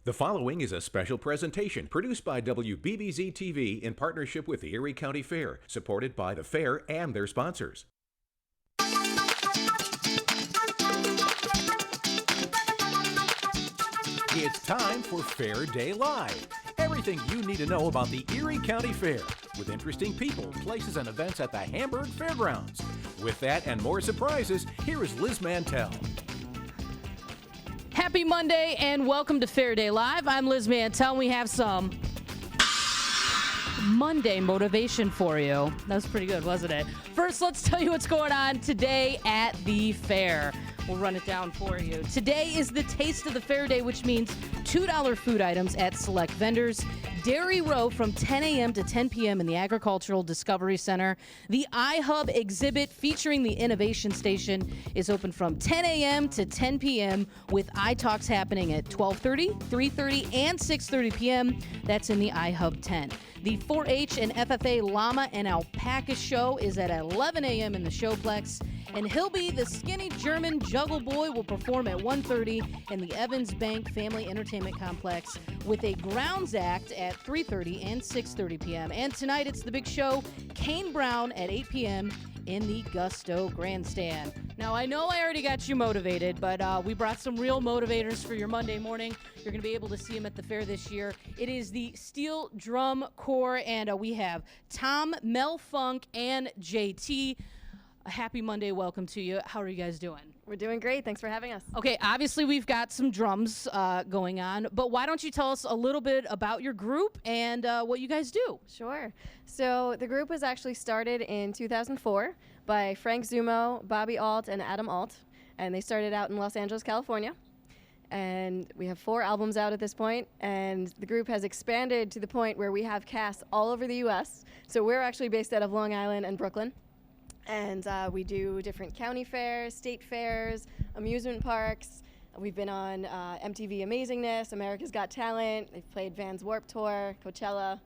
The following is a special presentation produced by WBBZ-TV in partnership with the Erie County Fair, supported by the fair and their sponsors. It's time for Fair Day Live. Everything you need to know about the Erie County Fair, with interesting people, places, and events at the Hamburg Fairgrounds. With that and more surprises, here is Liz Mantell. Happy Monday and welcome to Fair Day Live. I'm Liz Mantell. We have some Monday motivation for you. That was pretty good, wasn't it? First, let's tell you what's going on today at the fair. We'll run it down for you. Today is the Taste of the Fair Day, which means $2 food items at select vendors. Dairy Row from 10 a.m. to 10 p.m. in the Agricultural Discovery Center. The iHub exhibit featuring the Innovation Station is open from 10 a.m. to 10 p.m. with iTalks happening at 12:30, 3:30, and 6:30 p.m. That's in the iHub tent. The 4-H and FFA Llama and Alpaca Show is at 11 a.m. in the Showplex. And Hilby, the skinny German juggle boy, will perform at 1:30 in the Evans Bank Family Entertainment Complex with a grounds act at 3:30 and 6:30 p.m. And tonight it's the big show, Kane Brown, at 8 p.m. in the Gusto Grandstand. Now, I know I already got you motivated, but we brought some real motivators for your Monday morning. You're going to be able to see them at the fair this year. It is the Steel Drum Corps, and we have Tom, Mel Funk, and JT. A happy Monday. Welcome to you. How are you guys doing? We're doing great. Thanks for having us. Okay, obviously we've got some drums going on, but why don't you tell us a little bit about your group and what you guys do? Sure. So the group was actually started in 2004 by Frank Zumo, Bobby Alt, and Adam Alt, and they started out in Los Angeles, California. And we have 4 albums out at this point, and the group has expanded to the point where we have casts all over the U.S. So we're actually based out of Long Island and Brooklyn. And we do different county fairs, state fairs, amusement parks. We've been on MTV Amazingness, America's Got Talent. They've played Vans Warped Tour, Coachella.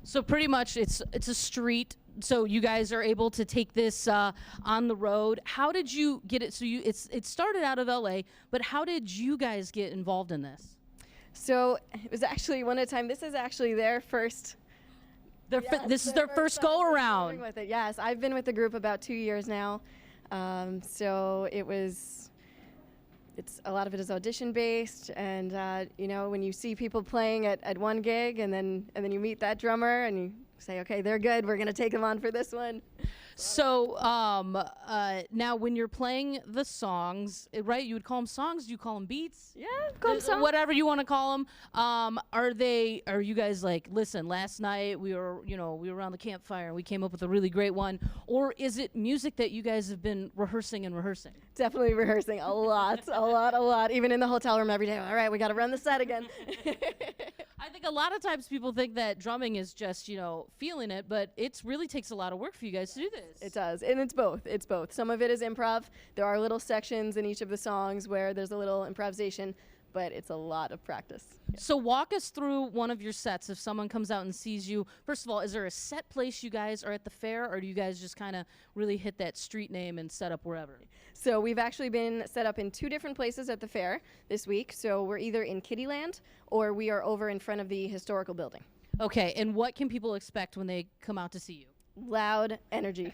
So pretty much it's a street. So you guys are able to take this on the road. How did you get it? So it started out of LA, but how did you guys get involved in this? So it was actually one at a time. This is actually their first. This is their first go around. With it. Yes, I've been with the group about 2 years now. So it's a lot of it is audition based, and when you see people playing at one gig, and then you meet that drummer and you say, okay, they're good. We're gonna take them on for this one. So now when you're playing the songs, right? You would call them songs. Do you call them beats? Yeah, call them songs. Whatever you want to call them. Are you guys like, listen, last night we were around the campfire and we came up with a really great one, or is it music that you guys have been rehearsing? Definitely rehearsing a lot. Even in the hotel room every day. All right, we got to run the set again. I think a lot of times people think that drumming is just, feeling it, but it really takes a lot of work for you guys to do this. It does, and it's both. Some of it is improv. There are little sections in each of the songs where there's a little improvisation, but it's a lot of practice. Yeah. So walk us through one of your sets. If someone comes out and sees you, first of all, is there a set place you guys are at the fair, or do you guys just kind of really hit that street name and set up wherever? So we've actually been set up in 2 different places at the fair this week. So we're either in Kittyland or we are over in front of the historical building. Okay, and what can people expect when they come out to see you? Loud energy.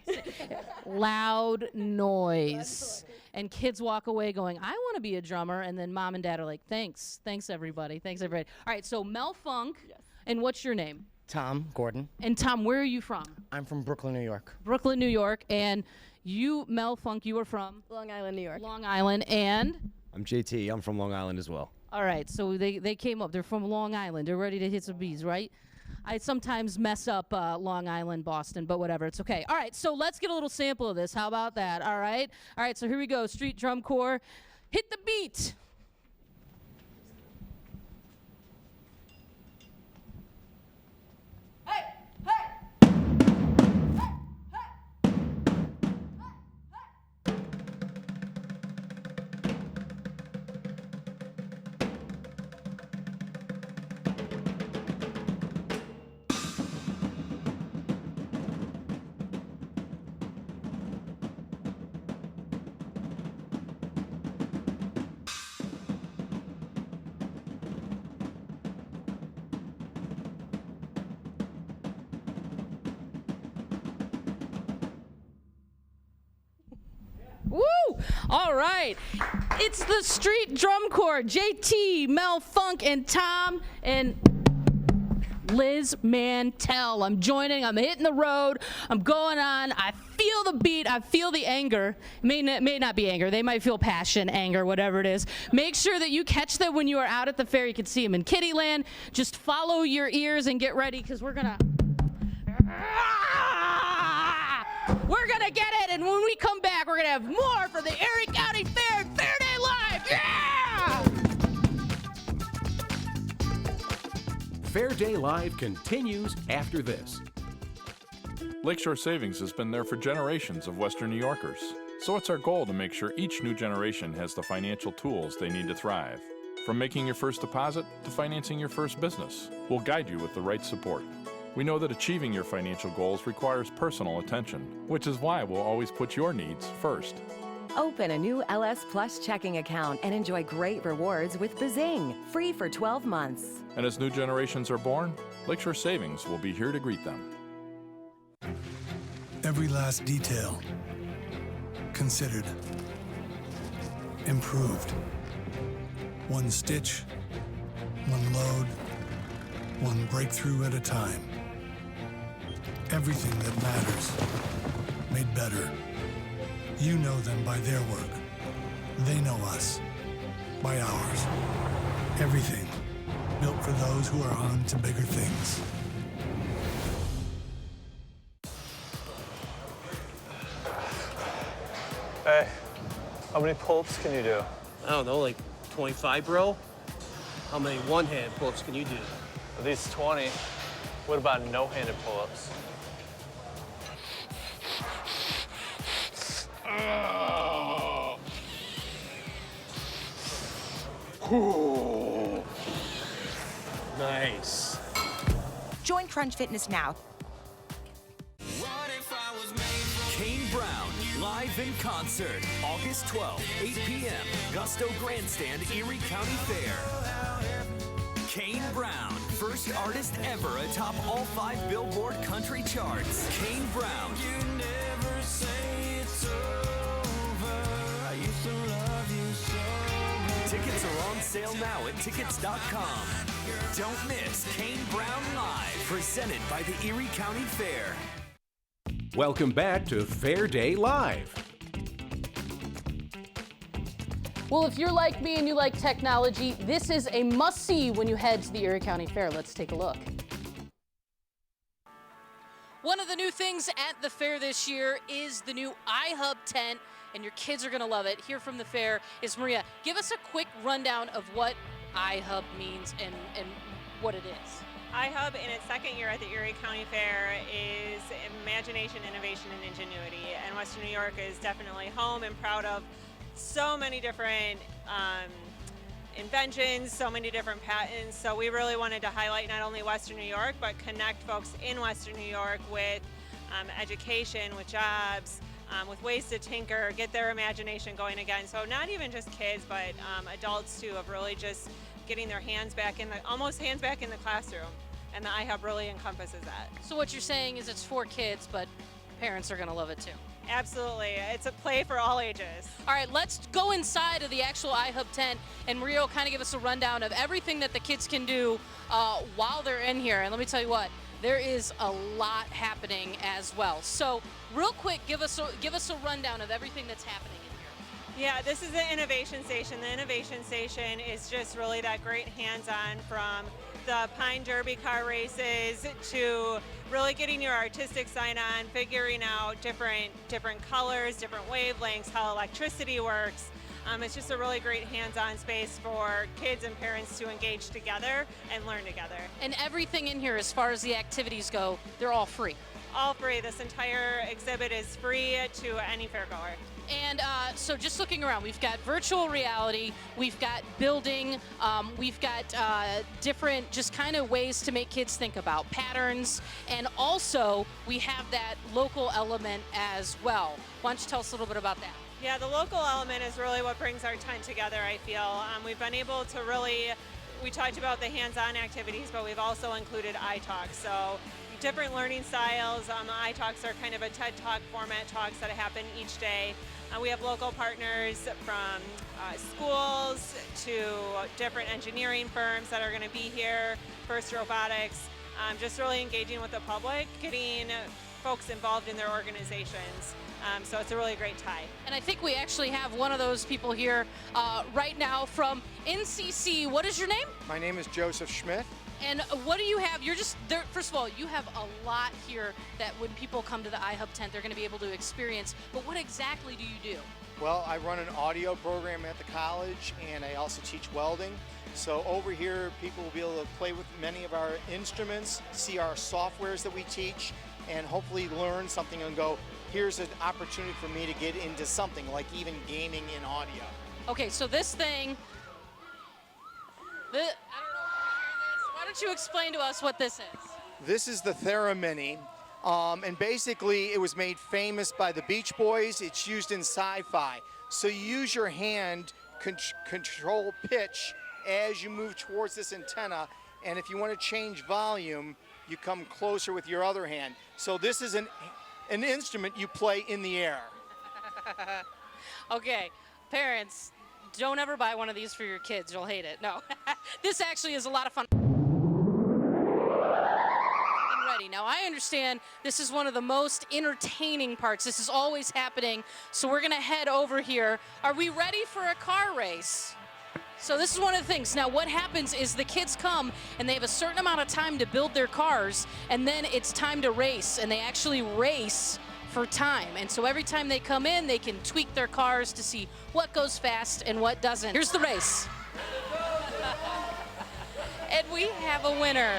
Loud noise. And kids walk away going, I want to be a drummer. And then mom and dad are like, thanks everybody. All right, so Mel Funk. Yes. And what's your name? Tom Gordon. And Tom, where are you from? I'm from Brooklyn, New York. Brooklyn, New York. And you, Mel Funk, you are from? Long Island, New York. Long Island. And? I'm JT. I'm from Long Island as well. All right, so they came up. They're from Long Island. They're ready to hit some beats, right? I sometimes mess up Long Island, Boston, but whatever. It's okay. All right, so let's get a little sample of this. How about that? All right, so here we go. Street Drum Corps. Hit the beat. All right. It's the Street Drum Corps. JT, Mel Funk, and Tom, and Liz Mantell. I'm joining. I'm hitting the road. I'm going on. I feel the beat. I feel the anger. It may not be anger. They might feel passion, anger, whatever it is. Make sure that you catch them when you are out at the fair. You can see them in Kittyland. Just follow your ears and get ready, because we're gonna get it. And when we come back, we're gonna have more for the Erie County Fair. Fair Day Live. Yeah! Fair Day Live continues after this. Lakeshore Savings has been there for generations of Western New Yorkers. So it's our goal to make sure each new generation has the financial tools they need to thrive. From making your first deposit to financing your first business, we'll guide you with the right support. We know that achieving your financial goals requires personal attention, which is why we'll always put your needs first. Open a new LS Plus checking account and enjoy great rewards with Bazing, free for 12 months. And as new generations are born, Lakeshore Savings will be here to greet them. Every last detail considered, improved. One stitch, one load, one breakthrough at a time. Everything that matters, made better. You know them by their work. They know us by ours. Everything built for those who are on to bigger things. Hey, how many pull-ups can you do? I don't know, like 25, bro? How many one-hand pull-ups can you do? At least 20. What about no-handed pull-ups? Nice. Join Crunch Fitness now. Kane Brown, live in concert, August 12th, 8 p.m., Gusto Grandstand, Erie County Fair. Kane Brown, first artist ever atop all 5 Billboard country charts. Kane Brown. You never say it's over. I used to love you so much. Tickets are on sale now at tickets.com. Don't miss Kane Brown Live, presented by the Erie County Fair. Welcome back to Fair Day Live. Well, if you're like me and you like technology, this is a must-see when you head to the Erie County Fair. Let's take a look. One of the new things at the fair this year is the new iHub tent, and your kids are going to love it. Here from the fair is Maria. Give us a quick rundown of what iHub means and what it is. iHub, in its second year at the Erie County Fair, is imagination, innovation, and ingenuity. And Western New York is definitely home and proud of so many different inventions, so many different patents. So we really wanted to highlight not only Western New York, but connect folks in Western New York with education, with jobs, with ways to tinker, get their imagination going again. So not even just kids, but adults too, of really just getting their hands back in the classroom. And the iHub really encompasses that. So what you're saying is it's for kids, but parents are going to love it too. Absolutely. It's a play for all ages. All right, let's go inside of the actual iHub tent, and Maria will kind of give us a rundown of everything that the kids can do while they're in here. And let me tell you what, there is a lot happening as well. So real quick, give us a rundown of everything that's happening in here. Yeah, this is the innovation station. The innovation station is just really that great hands-on, from the Pine Derby car races to really getting your artistic sign on, figuring out different colors, different wavelengths, how electricity works. It's just a really great hands-on space for kids and parents to engage together and learn together. And everything in here, as far as the activities go, they're all free. All free. This entire exhibit is free to any fairgoer. And so just looking around, we've got virtual reality, we've got building, we've got different just kind of ways to make kids think about patterns, and also we have that local element as well. Why don't you tell us a little bit about that? Yeah, the local element is really what brings our tent together, I feel. We've been able to really, we talked about the hands-on activities, but we've also included iTalks. So different learning styles. iTalks are kind of a TED Talk format talks that happen each day. We have local partners from schools to different engineering firms that are going to be here, First Robotics, just really engaging with the public, getting folks involved in their organizations. So it's a really great tie. And I think we actually have one of those people here right now from NCC. What is your name? My name is Joseph Schmidt. And what do you have? You're just there. First of all, you have a lot here that when people come to the iHub tent, they're going to be able to experience. But what exactly do you do? Well, I run an audio program at the college, and I also teach welding. So over here, people will be able to play with many of our instruments, see our softwares that we teach, and hopefully learn something and go, here's an opportunity for me to get into something like even gaming in audio. Okay, so this thing, I don't know if you hear this. Why don't you explain to us what this is? This is the Theramini, and basically it was made famous by the Beach Boys. It's used in sci-fi. So you use your hand, control pitch as you move towards this antenna, and if you want to change volume, you come closer with your other hand. So this is an instrument you play in the air. Okay, parents, don't ever buy one of these for your kids. You'll hate it. No, this actually is a lot of fun. Ready. Now, I understand this is one of the most entertaining parts. This is always happening, so we're going to head over here. Are we ready for a car race? So this is one of the things. Now what happens is the kids come and they have a certain amount of time to build their cars, and then it's time to race, and they actually race for time. And so every time they come in, they can tweak their cars to see what goes fast and what doesn't. Here's the race. And we have a winner.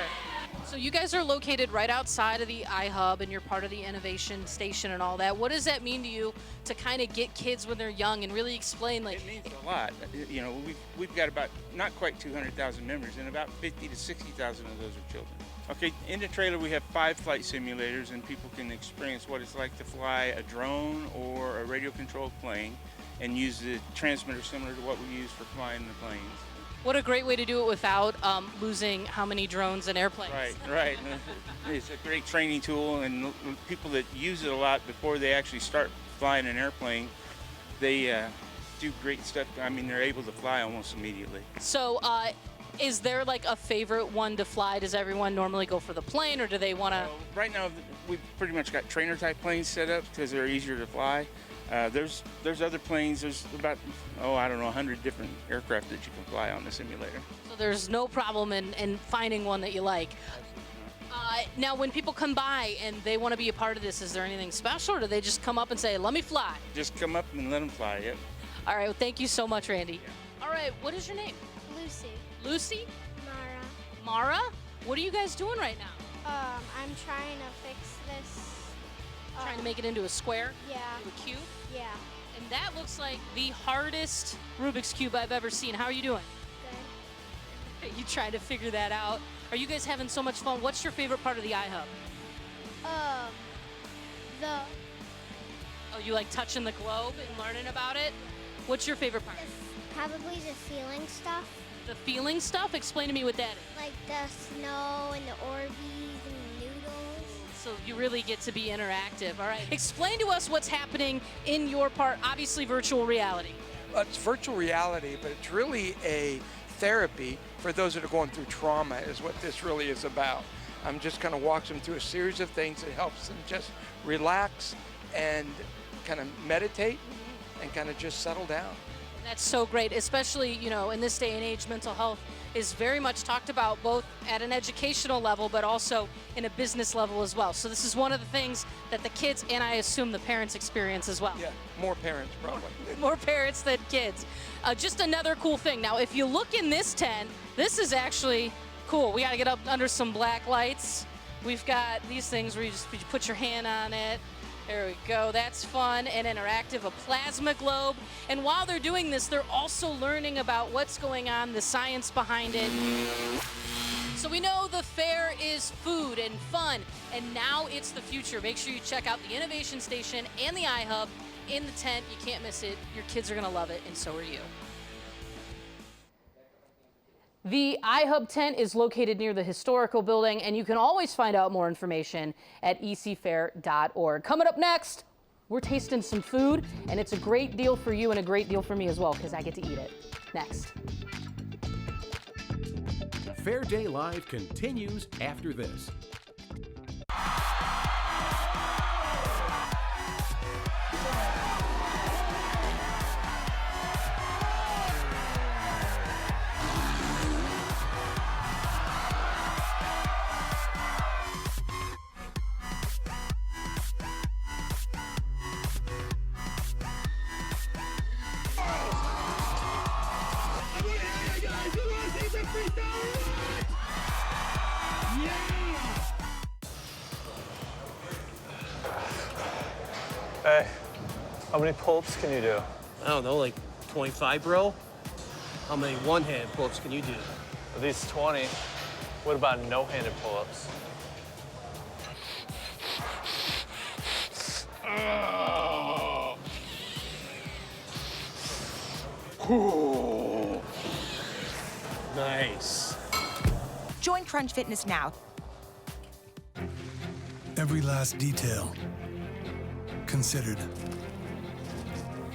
So you guys are located right outside of the iHub, and you're part of the innovation station and all that. What does that mean to you to kind of get kids when they're young and really explain, like? It means a lot. You know, we've got about not quite 200,000 members, and about 50 to 60,000 of those are children. Okay, in the trailer we have 5 flight simulators, and people can experience what it's like to fly a drone or a radio-controlled plane and use the transmitter similar to what we use for flying the planes. What a great way to do it without losing how many drones and airplanes. Right. It's a great training tool, and people that use it a lot before they actually start flying an airplane, they do great stuff. I mean, they're able to fly almost immediately. So is there like a favorite one to fly? Does everyone normally go for the plane, or do they want to? Right now, we've pretty much got trainer type planes set up because they're easier to fly. There's other planes. There's about, I don't know, 100 different aircraft that you can fly on the simulator. So there's no problem in finding one that you like. Now, when people come by and they want to be a part of this, is there anything special, or do they just come up and say, let me fly? Just come up and let them fly, yep. All right, well, thank you so much, Randy. Yeah. All right, what is your name? Lucy. Lucy? Mara. Mara? What are you guys doing right now? I'm trying to fix this. Trying to make it into a square? Yeah. Into a cube? Yeah. And that looks like the hardest Rubik's Cube I've ever seen. How are you doing? Good. You trying to figure that out? Are you guys having so much fun? What's your favorite part of the iHub? Oh, you like touching the globe and learning about it? What's your favorite part? Probably the feeling stuff. The feeling stuff? Explain to me what that is. Like the snow and the Orbeez and the noodles. So you really get to be interactive. All right. Explain to us what's happening in your part. Obviously, virtual reality. It's virtual reality, but it's really a therapy for those that are going through trauma is what this really is about. I'm just kind of walks them through a series of things that helps them just relax and kind of meditate and kind of just settle down. That's so great, especially, in this day and age, mental health is very much talked about both at an educational level, but also in a business level as well. So this is one of the things that the kids, and I assume the parents, experience as well. Yeah, more parents probably. More parents than kids. Just another cool thing. Now, if you look in this tent, this is actually cool. We got to get up under some black lights. We've got these things where you put your hand on it. There we go. That's fun and interactive. A plasma globe. And while they're doing this, they're also learning about what's going on, the science behind it. So we know the fair is food and fun, and now it's the future. Make sure you check out the Innovation Station and the iHub in the tent. You can't miss it. Your kids are going to love it, and so are you. The iHub tent is located near the historical building, and you can always find out more information at ecfair.org. Coming up next, We're tasting some food, and it's a great deal for you and a great deal for me as well because I get to eat it. Next. Fair Day Live continues after this. Hey, how many pull-ups can you do? I don't know, like 25, bro? How many one-hand pull-ups can you do? At least 20. What about no-handed pull-ups? Nice. Join Crunch Fitness now. Every last detail considered,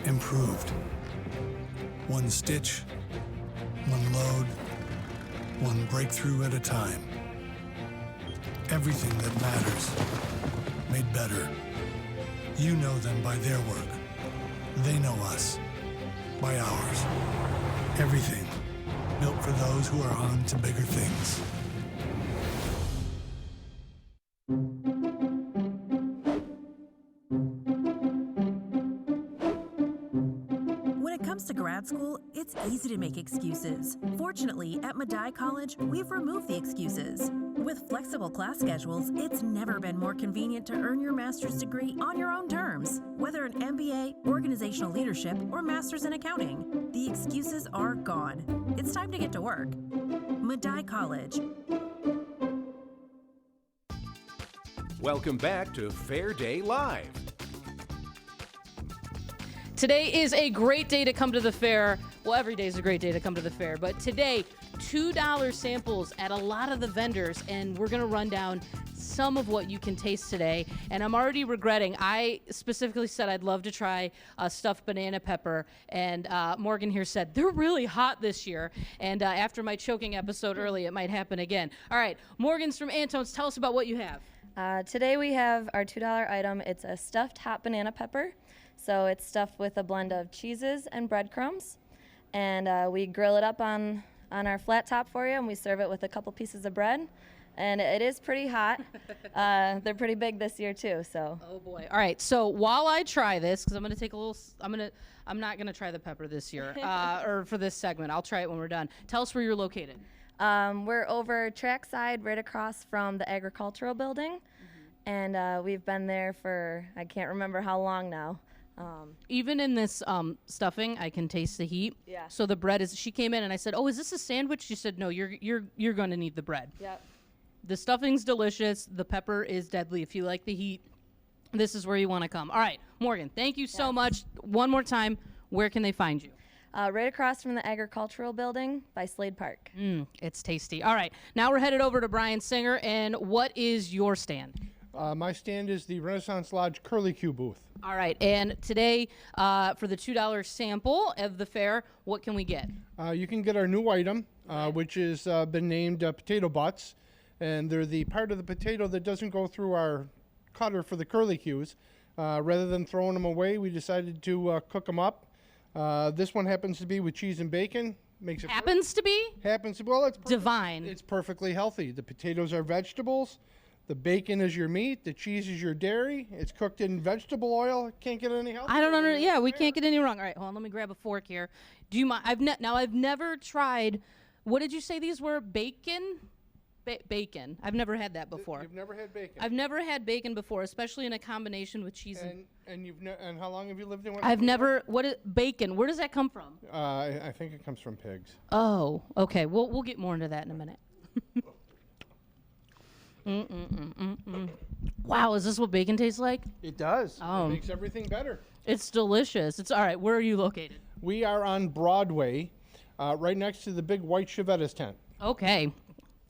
improved. One stitch, one load, one breakthrough at a time. Everything that matters, made better. You know them by their work. They know us by ours. Everything built for those who are on to bigger things. When it comes to grad school, it's easy to make excuses. Fortunately, at Medaille College, we've removed the excuses. With flexible class schedules, it's never been more convenient to earn your master's degree on your own terms. Whether an MBA, organizational leadership, or master's in accounting, the excuses are gone. It's time to get to work. Medaille College. Welcome back to Fair Day Live. Today is a great day to come to the fair. Well, every day is a great day to come to the fair, but today, $2 samples at a lot of the vendors, and we're going to run down some of what you can taste today. And I'm already regretting, I specifically said I'd love to try stuffed banana pepper, and Morgan here said they're really hot this year, and after my choking episode early, it might happen again. All right, Morgan's from Antone's. Tell us about what you have. Today we have our $2 item. It's a stuffed hot banana pepper. So it's stuffed with a blend of cheeses and breadcrumbs. And we grill it up on our flat top for you, and we serve it with a couple pieces of bread. And it is pretty hot. They're pretty big this year too, so. Oh boy. All right, so while I try this, because I'm gonna take a little, I'm not gonna try the pepper this year, or for this segment. I'll try it when we're done. Tell us where you're located. We're over trackside, right across from the agricultural building. And we've been there for, I can't remember how long now. Even in this stuffing, I can taste the heat. Yeah. So the bread is. She came in and I said, "Oh, is this a sandwich?" She said, "No, you're going to need the bread." Yep. The stuffing's delicious. The pepper is deadly. If you like the heat, this is where you want to come. All right, Morgan, thank you so much. One more time, where can they find you? Right across from the agricultural building by Slade Park. It's tasty. All right, now we're headed over to Brian Singer. And what is your stand? My stand is the Renaissance Lodge Curlicue booth. All right, and today for the $2 sample of the fair, what can we get? You can get our new item, which has been named potato butts, and they're the part of the potato that doesn't go through our cutter for the curlicues. Rather than throwing them away, we decided to cook them up. This one happens to be with cheese and bacon. Makes it happens to be? Happens to be. Well, it's divine. It's perfectly healthy. The potatoes are vegetables. The bacon is your meat. The cheese is your dairy. It's cooked in vegetable oil. Can't get any healthier. I don't know. Yeah, we can't get any wrong. All right, hold on. Let me grab a fork here. Do you mind? I've never tried. What did you say these were? Bacon? Bacon. I've never had that before. You've never had bacon. I've never had bacon before, especially in a combination with cheese and how long have you lived in? I've never. What is bacon? Where does that come from? I think it comes from pigs. Oh, okay. We'll get more into that in a minute. Wow, is this what bacon tastes like? It does. Oh. It makes everything better. It's delicious. It's all right. Where are you located? We are on Broadway, right next to the big white Chevettas tent. Okay.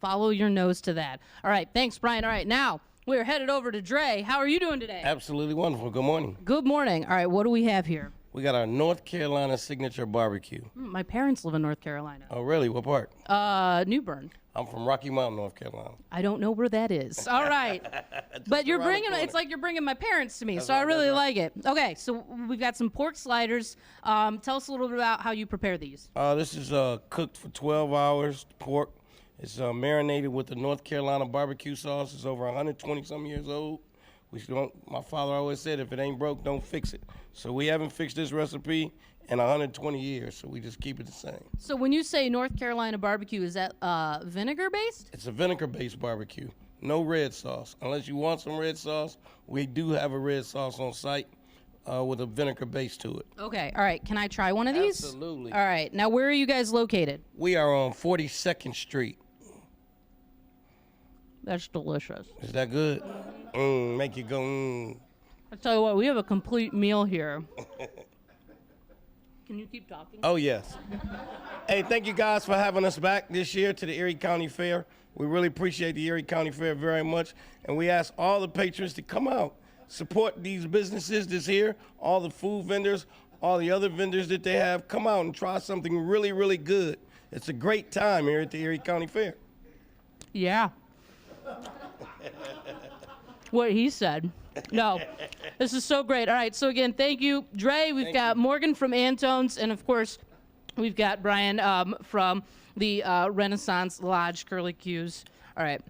Follow your nose to that. All right. Thanks, Brian. All right. Now, We're headed over to Dre. How are you doing today? Absolutely wonderful. Good morning. Good morning. All right, what do we have here? We got our North Carolina signature barbecue. My parents live in North Carolina. Oh, really? What part? New Bern. I'm from Rocky Mountain, North Carolina. I don't know where that is. All right. But you're bringing, it's like you're bringing my parents to me, so I really like it. Okay, so we've got some pork sliders. Tell us a little bit about how you prepare these. This is cooked for 12 hours, pork. It's marinated with the North Carolina barbecue sauce. It's over 120-some years old. My father always said, if it ain't broke, don't fix it. So we haven't fixed this recipe in 120 years, so we just keep it the same. So when you say North Carolina barbecue, is that vinegar-based? It's a vinegar-based barbecue. No red sauce. Unless you want some red sauce, we do have a red sauce on site with a vinegar base to it. Okay, all right. Can I try one of these? Absolutely. All right. Now, where are you guys located? We are on 42nd Street. That's delicious. Is that good? Make you go, I tell you what, we have a complete meal here. Can you keep talking? Oh, yes. Hey, thank you guys for having us back this year to the Erie County Fair. We really appreciate the Erie County Fair very much. And we ask all the patrons to come out, support these businesses this year, all the food vendors, all the other vendors that they have. Come out and try something really, really good. It's a great time here at the Erie County Fair. Yeah. What he said. No, this is so great. All right, so again, thank you, Dre. We've got Morgan from Antone's, and of course, we've got Brian from the Renaissance Lodge Curly Q's. All right.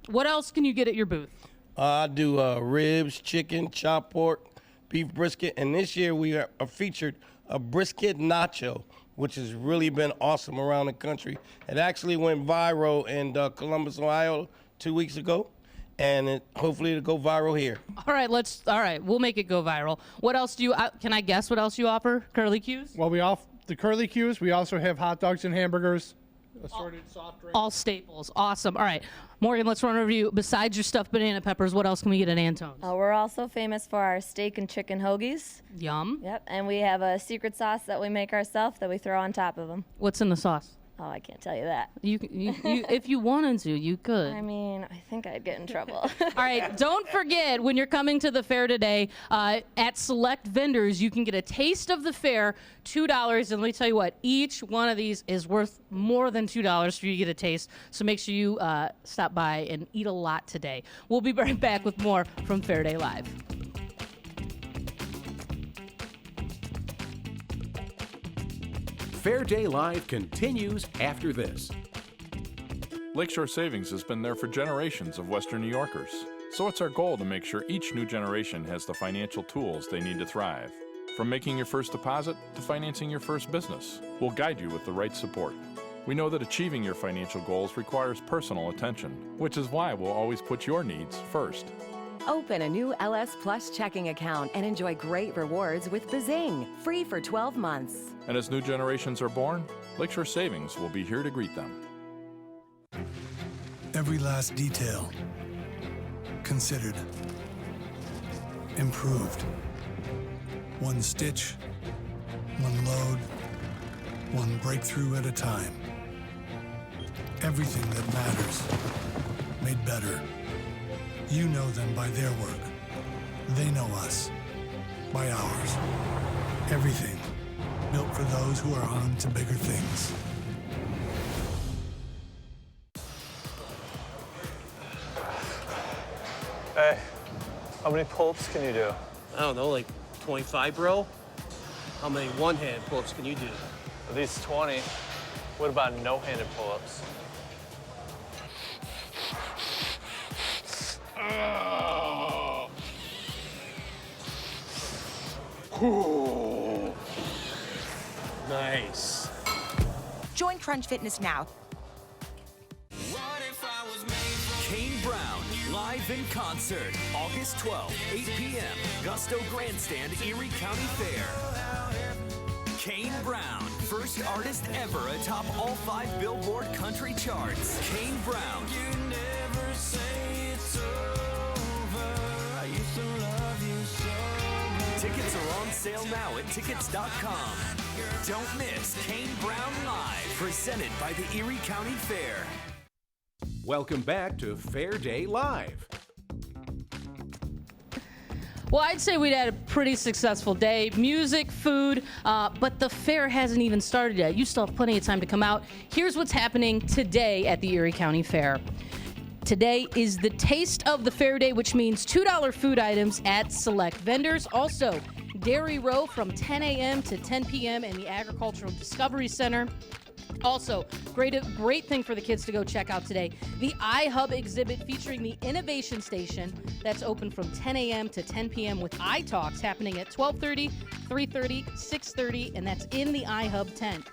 What else can you get at your booth? I do ribs, chicken, chopped pork, beef brisket, and this year we are featured a brisket nacho, which has really been awesome around the country. It actually went viral in Columbus, Ohio 2 weeks ago, and hopefully it'll go viral here. All right, we'll make it go viral. What else do you, can I guess what else you offer? Curly Q's? Well, we offer the Curly Q's. We also have hot dogs and hamburgers, assorted soft drinks. All staples. Awesome. All right, Morgan, let's run over you. Besides your stuffed banana peppers, what else can we get at Antone's? We're also famous for our steak and chicken hoagies. Yum. Yep, and we have a secret sauce that we make ourselves that we throw on top of them. What's in the sauce? Oh, I can't tell you that. You if you wanted to, you could. I mean, I think I'd get in trouble. All right, don't forget, when you're coming to the fair today, at select vendors, you can get a taste of the fair, $2. And let me tell you what, each one of these is worth more than $2 for you to get a taste. So make sure you stop by and eat a lot today. We'll be right back with more from Fair Day Live. Fair Day Live continues after this. Lakeshore Savings has been there for generations of Western New Yorkers. So it's our goal to make sure each new generation has the financial tools they need to thrive. From making your first deposit to financing your first business, we'll guide you with the right support. We know that achieving your financial goals requires personal attention, which is why we'll always put your needs first. Open a new LS Plus checking account and enjoy great rewards with Bazing, free for 12 months. And as new generations are born, Lakeshore Savings will be here to greet them. Every last detail considered, improved. One stitch, one load, one breakthrough at a time. Everything that matters, made better. You know them by their work. They know us by ours. Everything built for those who are on to bigger things. Hey, how many pull-ups can you do? I don't know, like 25, bro? How many one-hand pull-ups can you do? At least 20. What about no-handed pull-ups? Nice. Join Crunch Fitness now. Kane Brown, live in concert, August 12th, 8 p.m., Gusto Grandstand, Erie County Fair. Kane Brown, first artist ever atop all 5 Billboard country charts. Kane Brown. You never say it's over. I used to love you so. Tickets are on sale now at tickets.com. Don't miss Kane Brown Live, presented by the Erie County Fair. Welcome back to Fair Day Live. Well, I'd say we'd had a pretty successful day. Music, food, but the fair hasn't even started yet. You still have plenty of time to come out. Here's what's happening today at the Erie County Fair. Today is the Taste of the Fair Day, which means $2 food items at select vendors. Also, Dairy Row from 10 a.m. to 10 p.m. in the Agricultural Discovery Center. Also, great thing for the kids to go check out today. The iHub exhibit featuring the Innovation Station that's open from 10 a.m. to 10 p.m. with iTalks happening at 12:30, 3:30, 6:30, and that's in the iHub tent.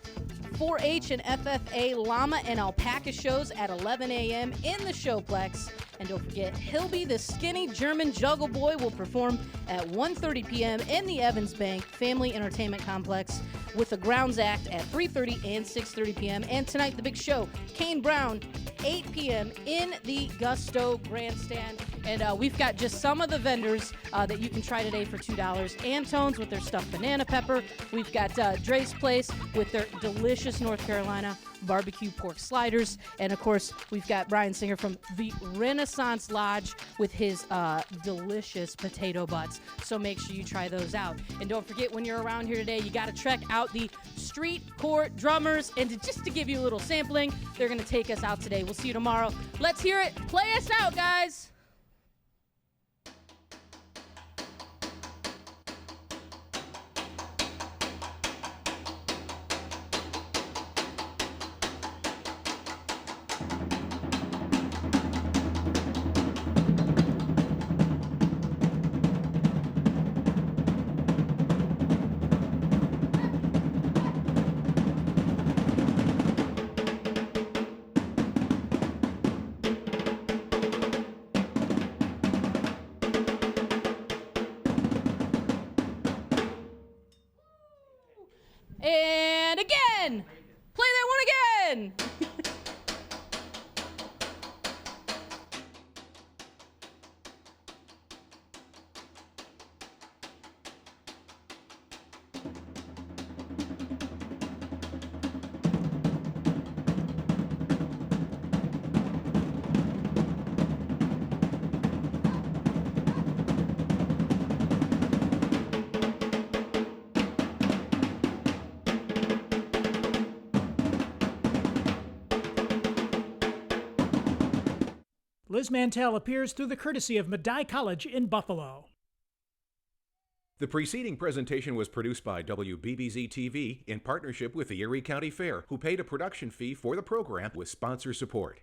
4-H and FFA llama and alpaca shows at 11 a.m. in the Showplex. And don't forget, Hilby the Skinny German Juggle Boy will perform at 1:30 p.m. in the Evans Bank Family Entertainment Complex with the Grounds Act at 3:30 and 6:30 p.m. And tonight, the big show, Kane Brown, 8 p.m. in the Gusto Grandstand. And we've got just some of the vendors that you can try today for $2. Antone's with their stuffed banana pepper. We've got Dre's Place with their delicious North Carolina barbecue pork sliders. And of course, we've got Brian Singer from the Renaissance Lodge with his delicious potato butts. So make sure you try those out. And don't forget, when you're around here today, you got to check out the Street Court Drummers. And just to give you a little sampling, they're going to take us out today. We'll see you tomorrow. Let's hear it. Play us out, guys. And again. Play that one again. Liz Mantell appears through the courtesy of Medaille College in Buffalo. The preceding presentation was produced by WBBZ-TV in partnership with the Erie County Fair, who paid a production fee for the program with sponsor support.